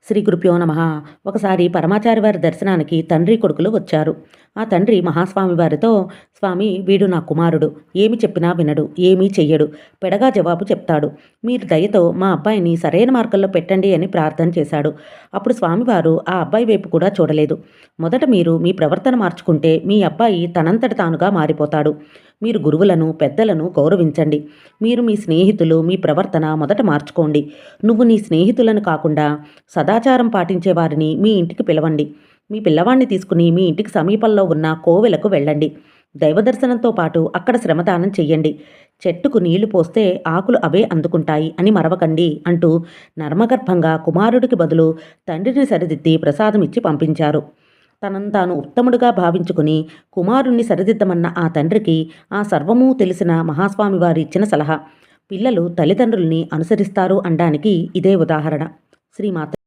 శ్రీ గురుభ్యో నమః. ఒకసారి పరమాచారి వారి దర్శనానికి తండ్రి కొడుకులు వచ్చారు. ఆ తండ్రి మహాస్వామి వారితో, స్వామి, వీడు నా కుమారుడు. ఏమి చెప్పినా వినడు, ఏమీ చెయ్యడు, పెడగా జవాబు చెప్తాడు. మీరు దయతో మా అబ్బాయిని సరైన మార్గంలో పెట్టండి అని ప్రార్థన చేశాడు. అప్పుడు స్వామివారు ఆ అబ్బాయి వైపు కూడా చూడలేదు. మొదట మీరు మీ ప్రవర్తన మార్చుకుంటే మీ అబ్బాయి తనంతట తానుగా మారిపోతాడు. మీరు గురువులను, పెద్దలను గౌరవించండి. మీరు మీ స్నేహితులు, మీ ప్రవర్తన మొదట మార్చుకోండి. నువ్వు నీ స్నేహితులను కాకుండా సదాచారం పాటించే వారిని మీ ఇంటికి పిలవండి. మీ పిల్లవాణ్ణి తీసుకుని మీ ఇంటికి సమీపంలో ఉన్న కోవెలకు వెళ్ళండి. దైవదర్శనంతో పాటు అక్కడ శ్రమదానం చెయ్యండి. చెట్టుకు నీళ్లు పోస్తే ఆకులు అవే అందుకుంటాయి అని మరవకండి అంటూ నర్మగర్భంగా కుమారుడికి బదులు తండ్రిని సరిదిద్ది ప్రసాదం ఇచ్చి పంపించారు. తనను తాను ఉత్తముడుగా భావించుకుని కుమారుణ్ణి సరిదిద్దమన్న ఆ తండ్రికి ఆ సర్వమూ తెలిసిన మహాస్వామి వారు ఇచ్చిన సలహా. పిల్లలు తల్లిదండ్రుల్ని అనుసరిస్తారు అనడానికి ఇదే ఉదాహరణ. శ్రీమాత